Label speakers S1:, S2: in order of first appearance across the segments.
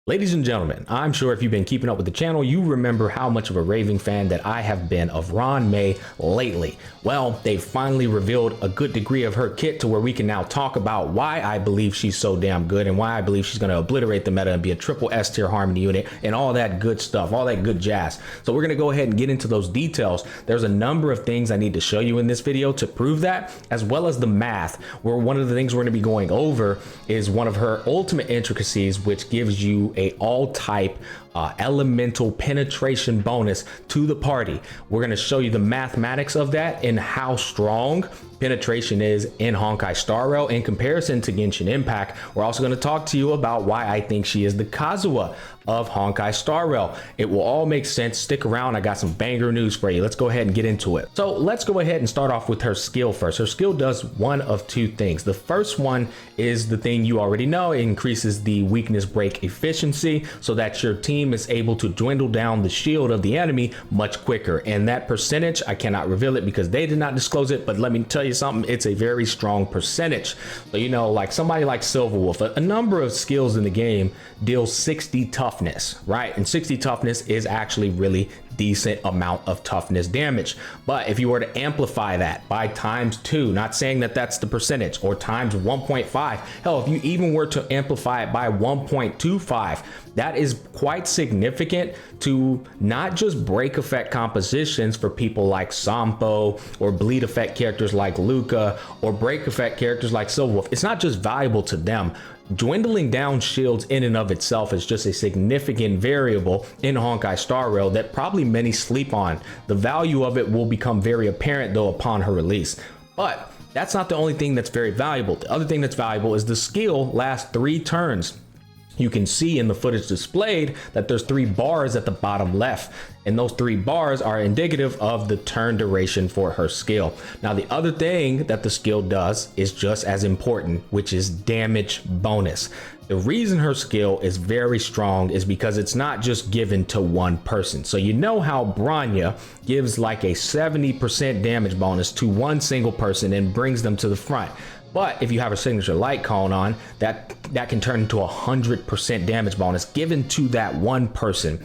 S1: Ladies and gentlemen, I'm sure if you've been keeping up with the channel, you remember how much of a raving fan that I have been of Ruan Mei lately. Well, they finally revealed a good degree of her kit to where we can now talk about why I believe she's so damn good and why I believe she's going to obliterate the meta and be a triple S tier harmony unit and all that good stuff, all that good jazz. So we're going to go ahead and get into those details. There's a number of things I need to show you in this video to prove that, as well as the math, where one of the things we're going to be going over is one of her ultimate intricacies, which gives you a all type elemental penetration bonus to the party. We're going to show you the mathematics of that and how strong penetration is in Honkai Star Rail in comparison to Genshin Impact. We're also going to talk to you about why I think she is the Kazuha of Honkai Star Rail. It will all make sense. Stick around. I got some banger news for you. Let's go ahead and get into it. So let's go ahead and start off with her skill first. Her skill does one of two things. The first one is the thing you already know. It increases the weakness break efficiency so that your team is able to dwindle down the shield of the enemy much quicker. And that percentage, I cannot reveal it because they did not disclose it, but let me tell you something, it's a very strong percentage. So, you know, like somebody like Silverwolf, a number of skills in the game deal 60 toughness, right? And 60 toughness is actually really decent amount of toughness damage. But if you were to amplify that by ×2, not saying that that's the percentage, or ×1.5, hell, if you even were to amplify it by 1.25, that is quite significant to not just break effect compositions for people like Sampo or bleed effect characters like Luca or break effect characters like Silverwolf. It's not just valuable to them. Dwindling down shields in and of itself is just a significant variable in Honkai Star Rail that probably many sleep on. The value of it will become very apparent though upon her release. But that's not the only thing that's very valuable. The other thing that's valuable is the skill lasts 3 turns. You can see in the footage displayed that there's 3 bars at the bottom left, and those 3 bars are indicative of the turn duration for her skill. Now, the other thing that the skill does is just as important, which is damage bonus. The reason her skill is very strong is because it's not just given to one person. So you know how Bronya gives like a 70% damage bonus to one single person and brings them to the front. But if you have a signature light cone on, that can turn into 100% damage bonus given to that one person,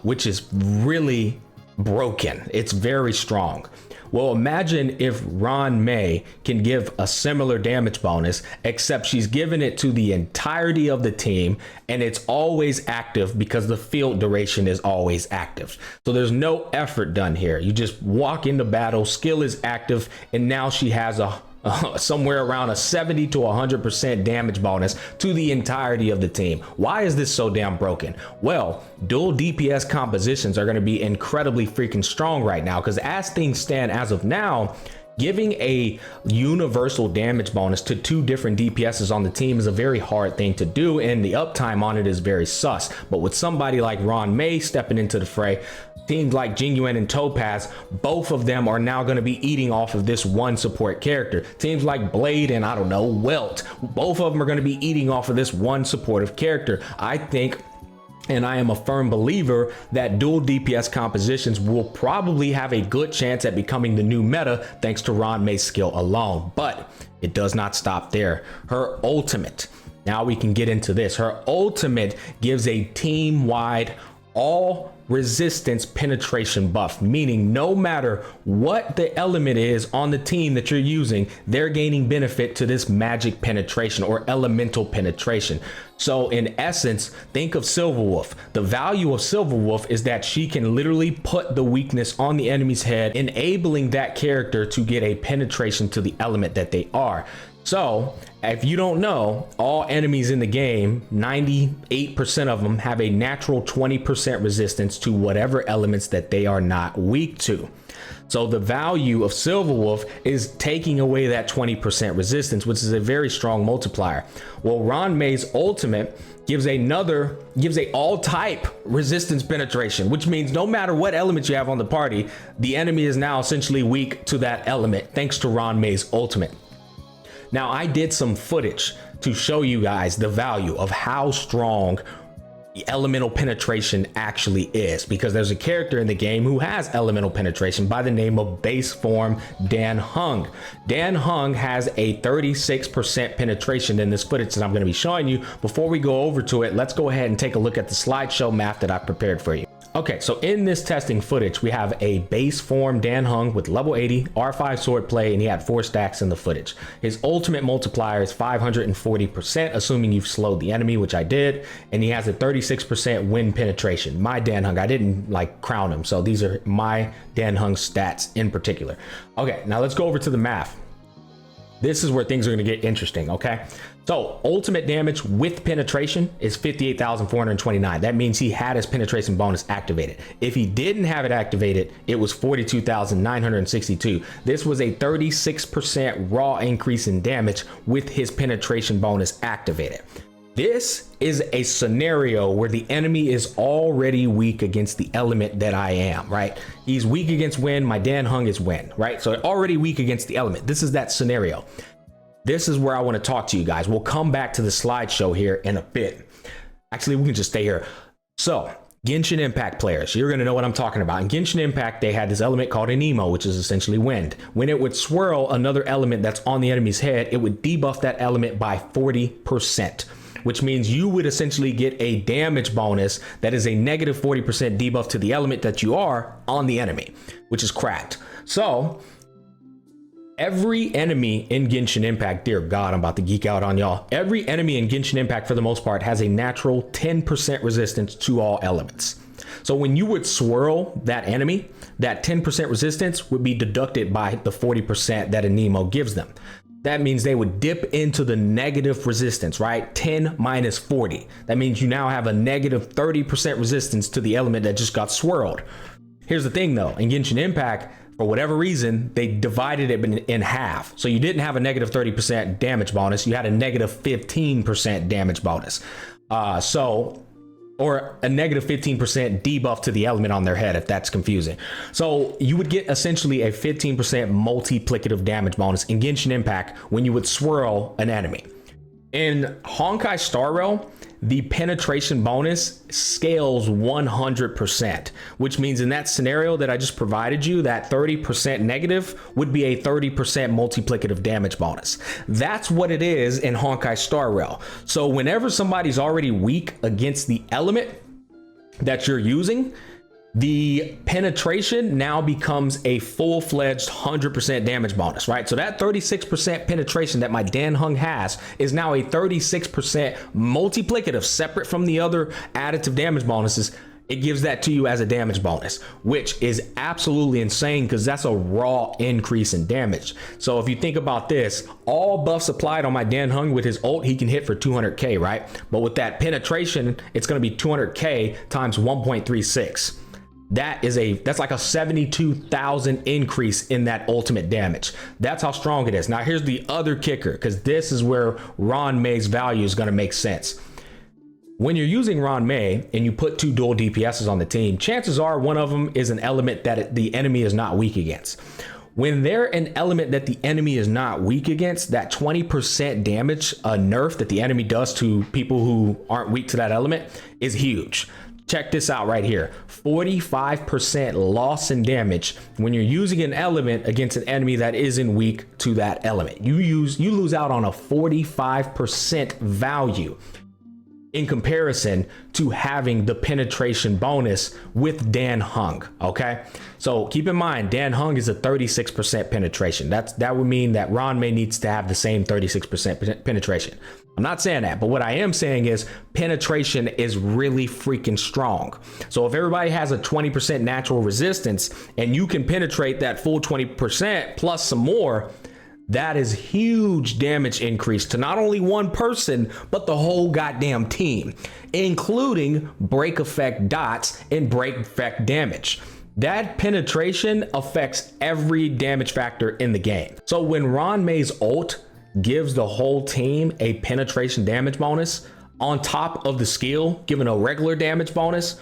S1: which is really broken. It's very strong. Well, imagine if Ruan Mei can give a similar damage bonus, except she's given it to the entirety of the team, and it's always active because the field duration is always active. So there's no effort done here. You just walk into battle, skill is active, and now she has somewhere around a 70 to 100% damage bonus to the entirety of the team. Why is this so damn broken? Well, dual DPS compositions are going to be incredibly freaking strong right now, because as things stand as of now, giving a universal damage bonus to 2 different DPSs on the team is a very hard thing to do, and the uptime on it is very sus. But with somebody like Ruan Mei stepping into the fray, teams like Jingyuan and Topaz, both of them are now going to be eating off of this one support character. Teams like Blade and I don't know, Welt, both of them are going to be eating off of this one supportive character. I think, and I am a firm believer, that dual DPS compositions will probably have a good chance at becoming the new meta thanks to Ruan Mei's skill alone. But it does not stop there. Her ultimate, now we can get into this. Her ultimate gives a team-wide all resistance penetration buff, meaning no matter what the element is on the team that you're using, they're gaining benefit to this magic penetration or elemental penetration. So in essence, think of Silverwolf. The value of Silverwolf is that she can literally put the weakness on the enemy's head, enabling that character to get a penetration to the element that they are. So if you don't know, all enemies in the game, 98% of them have a natural 20% resistance to whatever elements that they are not weak to. So the value of Silverwolf is taking away that 20% resistance, which is a very strong multiplier. Well, Ruan Mei's ultimate gives a all type resistance penetration, which means no matter what element you have on the party, the enemy is now essentially weak to that element thanks to Ruan Mei's ultimate. Now, I did some footage to show you guys the value of how strong elemental penetration actually is, because there's a character in the game who has elemental penetration by the name of base form Dan Heng. Dan Heng has a 36% penetration in this footage that I'm going to be showing you. Before we go over to it, let's go ahead and take a look at the slideshow map that I prepared for you. Okay, so in this testing footage, we have a base form Dan Heng with level 80, R5 swordplay, and he had 4 stacks in the footage. His ultimate multiplier is 540%, assuming you've slowed the enemy, which I did, and he has a 36% win penetration. My Dan Heng, I didn't like crown him, so these are my Dan Heng stats in particular. Okay, now let's go over to the math. This is where things are going to get interesting, okay? So ultimate damage with penetration is 58,429. That means he had his penetration bonus activated. If he didn't have it activated, it was 42,962. This was a 36% raw increase in damage with his penetration bonus activated. This is a scenario where the enemy is already weak against the element that I am, right? He's weak against wind, my Dan Heng is wind, right? So already weak against the element. This is that scenario. This is where I want to talk to you guys. We'll come back to the slideshow here in a bit. Actually, we can just stay here. So Genshin Impact players, you're going to know what I'm talking about. In Genshin Impact, they had this element called an Emo, which is essentially wind. When it would swirl another element that's on the enemy's head, it would debuff that element by 40%, which means you would essentially get a damage bonus that is a negative 40% debuff to the element that you are on the enemy, which is cracked. So every enemy in Genshin Impact, dear God, I'm about to geek out on y'all. Every enemy in Genshin Impact, for the most part, has a natural 10% resistance to all elements. So when you would swirl that enemy, that 10% resistance would be deducted by the 40% that a Nemo gives them. That means they would dip into the negative resistance, right? 10 minus 40. That means you now have a negative 30% resistance to the element that just got swirled. Here's the thing though, in Genshin Impact, for whatever reason, they divided it in half. So you didn't have a negative 30% damage bonus, you had a negative 15% damage bonus. Or a negative 15% debuff to the element on their head, if that's confusing. So you would get essentially a 15% multiplicative damage bonus in Genshin Impact when you would swirl an enemy. In Honkai Star Rail, the penetration bonus scales 100%, which means in that scenario that I just provided you, that 30% negative would be a 30% multiplicative damage bonus. That's what it is in Honkai Star Rail. So whenever somebody's already weak against the element that you're using, the penetration now becomes a full-fledged 100% damage bonus, right? So that 36% penetration that my Dan Heng has is now a 36% multiplicative, separate from the other additive damage bonuses. It gives that to you as a damage bonus, which is absolutely insane because that's a raw increase in damage. So if you think about this, all buffs applied on my Dan Heng with his ult, he can hit for 200k, right? But with that penetration, it's going to be 200k times 1.36. That's like a 72,000 increase in that ultimate damage. That's how strong it is. Now here's the other kicker, because this is where Ruan Mei's value is going to make sense. When you're using Ruan Mei and you put 2 dual DPSs on the team, chances are one of them is an element that the enemy is not weak against. When they're an element that the enemy is not weak against, that 20% damage nerf that the enemy does to people who aren't weak to that element is huge. Check this out right here. 45% loss in damage when you're using an element against an enemy that isn't weak to that element. You lose out on a 45% value in comparison to having the penetration bonus with Dan Heng, okay? So keep in mind, Dan Heng is a 36% penetration. That would mean that Ruan Mei needs to have the same 36% penetration. I'm not saying that, but what I am saying is penetration is really freaking strong. So if everybody has a 20% natural resistance and you can penetrate that full 20% plus some more, that is huge damage increase to not only one person, but the whole goddamn team, including break effect dots and break effect damage. That penetration affects every damage factor in the game. So when Ruan Mei's ult gives the whole team a penetration damage bonus on top of the skill, giving a regular damage bonus,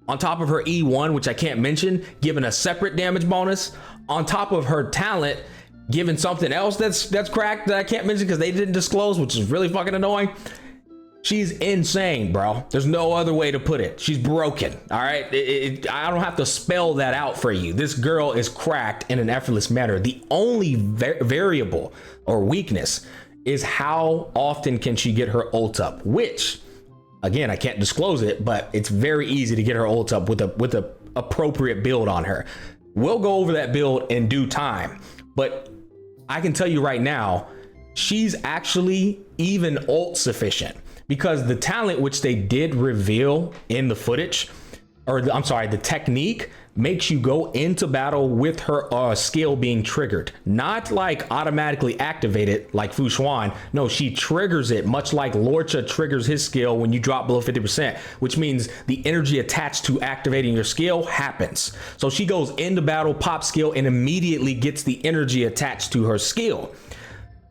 S1: on top of her E1, which I can't mention, giving a separate damage bonus, on top of her talent, given something else that's cracked that I can't mention because they didn't disclose, which is really fucking annoying. She's insane, bro. There's no other way to put it. She's broken. All right. I don't have to spell that out for you. This girl is cracked in an effortless manner. The only variable or weakness is how often can she get her ult up, which again, I can't disclose it, but it's very easy to get her ult up with a appropriate build on her. We'll go over that build in due time, but I can tell you right now, she's actually even ult sufficient. Because the talent which they did reveal in the footage, I'm sorry, the technique makes you go into battle with her skill being triggered, not like automatically activated like Fu Xuan. No, she triggers it much like Lorcha triggers his skill when you drop below 50%, which means the energy attached to activating your skill happens. So she goes into battle, pop skill, and immediately gets the energy attached to her skill.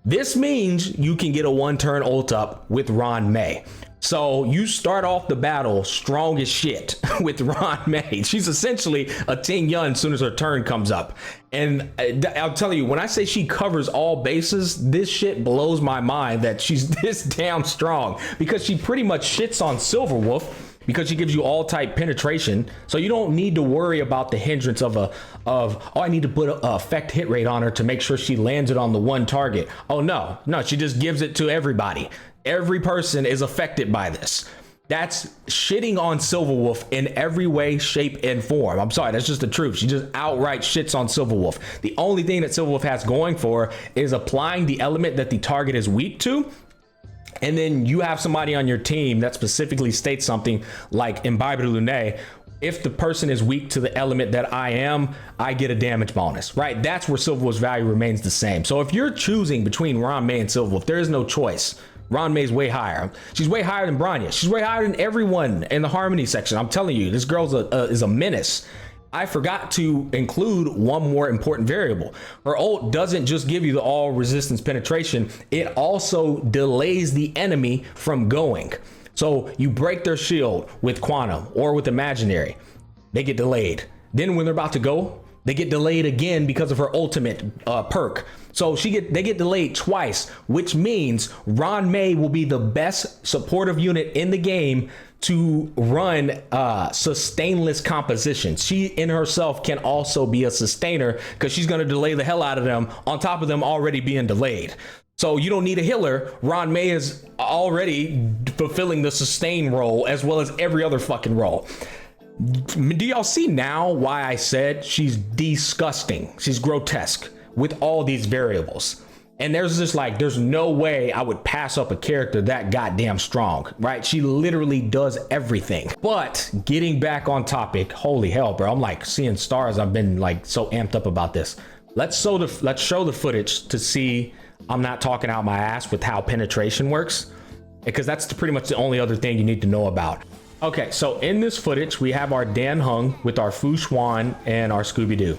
S1: This means you can get a 1-turn ult up with Ruan Mei. So you start off the battle strong as shit with Ruan Mei. She's essentially a Ting Yun as soon as her turn comes up. And I'll tell you, when I say she covers all bases, this shit blows my mind that she's this damn strong, because she pretty much shits on Silverwolf, because she gives you all type penetration. So you don't need to worry about the hindrance of oh, I need to put a effect hit rate on her to make sure she lands it on the one target. Oh no, she just gives it to everybody. Every person is affected by this. That's shitting on Silverwolf in every way, shape, and form. I'm sorry, that's just the truth. She just outright shits on Silverwolf. The only thing that Silverwolf has going for her is applying the element that the target is weak to. And then you have somebody on your team that specifically states something like Imbibe de Lune. If the person is weak to the element that I am, I get a damage bonus, right? That's where Silverwolf's value remains the same. So if you're choosing between Ruan Mei and Silverwolf, there is no choice. Ruan Mei's way higher. She's way higher than Branya. She's way higher than everyone in the Harmony section. I'm telling you, this girl's is a menace. I forgot to include one more important variable. Her ult doesn't just give you the all resistance penetration, it also delays the enemy from going. So you break their shield with Quantum or with Imaginary, they get delayed. Then when they're about to go, they get delayed again because of her ultimate perk. So they get delayed twice, which means Ruan Mei will be the best supportive unit in the game to run sustainless compositions. She in herself can also be a sustainer, because she's going to delay the hell out of them on top of them already being delayed. So you don't need a healer. Ruan Mei is already fulfilling the sustain role as well as every other fucking role. Do y'all see now why I said she's disgusting? She's grotesque with all these variables. And there's no way I would pass up a character that goddamn strong, right? She literally does everything. But getting back on topic, holy hell, bro, I'm like seeing stars. I've been like so amped up about this. Let's show the footage to see I'm not talking out my ass with how penetration works, because that's pretty much the only other thing you need to know about. Okay, so in this footage, we have our Dan Heng with our Fu Xuan and our Scooby-Doo.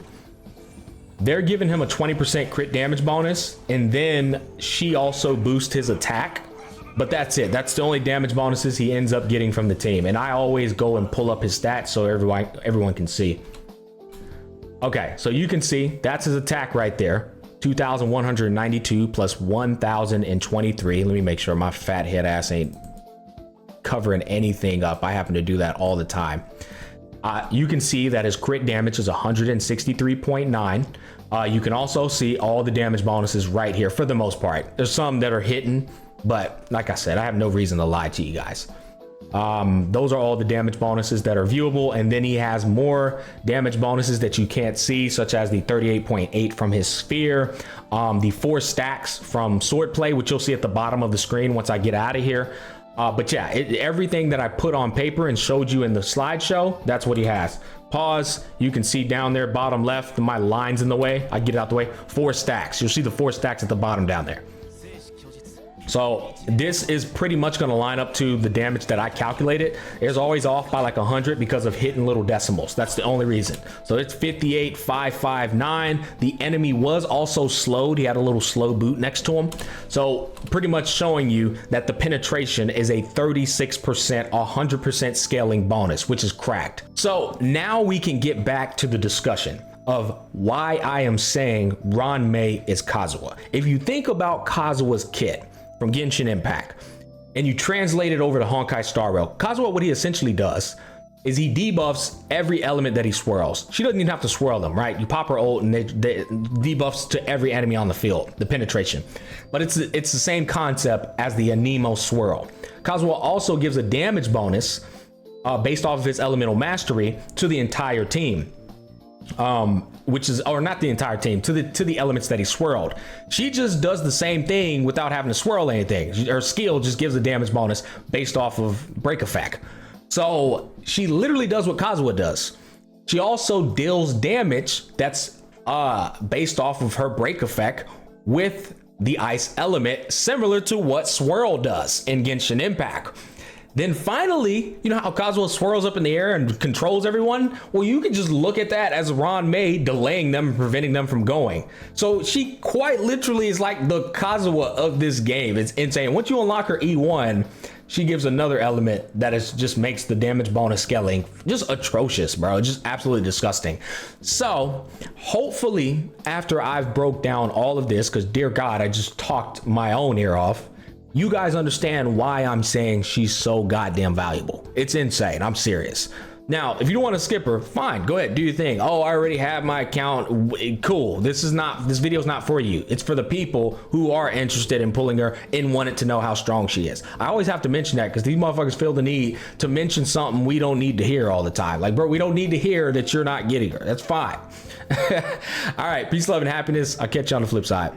S1: They're giving him a 20% crit damage bonus, and then she also boosts his attack. But that's it. That's the only damage bonuses he ends up getting from the team. And I always go and pull up his stats so everyone can see. Okay, so you can see that's his attack right there. 2,192 plus 1,023. Let me make sure my fat head ass ain't covering anything up. I happen to do that all the time. You can see that his crit damage is 163.9. You can also see all the damage bonuses right here for the most part. There's some that are hidden, but like I said, I have no reason to lie to you guys. Those are all the damage bonuses that are viewable, and then he has more damage bonuses that you can't see, such as the 38.8 from his sphere, the 4 stacks from swordplay, which you'll see at the bottom of the screen once I get out of here. But yeah, everything that I put on paper and showed you in the slideshow, that's what he has. Pause. You can see down there, bottom left, my line's in the way. I get it out the way. 4 stacks. You'll see the 4 stacks at the bottom down there. So this is pretty much going to line up to the damage that I calculated. It's always off by like 100 because of hitting little decimals. That's the only reason. So it's 58,559. The enemy was also slowed. He had a little slow boot next to him. So pretty much showing you that the penetration is a 36%, 100% scaling bonus, which is cracked. So now we can get back to the discussion of why I am saying Ruan Mei is Kazuha. If you think about Kazuha's kit from Genshin Impact, and you translate it over to Honkai Star Rail, Kazuha, what he essentially does is he debuffs every element that he swirls. She doesn't even have to swirl them, right? You pop her ult and they debuffs to every enemy on the field, the penetration. But it's the same concept as the Anemo swirl. Kazuha also gives a damage bonus based off of his elemental mastery to the entire team. Which is, or not the entire team, to the elements that he swirled. She just does the same thing without having to swirl anything. Her skill just gives a damage bonus based off of break effect. So she literally does what Kazuha does. She also deals damage that's based off of her break effect with the ice element, similar to what Swirl does in Genshin Impact. Then finally, you know how Kazuha swirls up in the air and controls everyone? Well, you can just look at that as Ruan Mei delaying them and preventing them from going. So she quite literally is like the Kazuha of this game. It's insane. Once you unlock her E1, she gives another element that is just makes the damage bonus scaling just atrocious, bro. Just absolutely disgusting. So hopefully after I've broke down all of this, because dear God, I just talked my own ear off, you guys understand why I'm saying she's so goddamn valuable. It's insane. I'm serious. Now, if you don't want to skip her, fine, go ahead, do your thing. Oh, I already have my account. Cool. This video's not for you. It's for the people who are interested in pulling her and wanted to know how strong she is. I always have to mention that because these motherfuckers feel the need to mention something we don't need to hear all the time. Like, bro, we don't need to hear that you're not getting her. That's fine. All right. Peace, love, and happiness. I'll catch you on the flip side.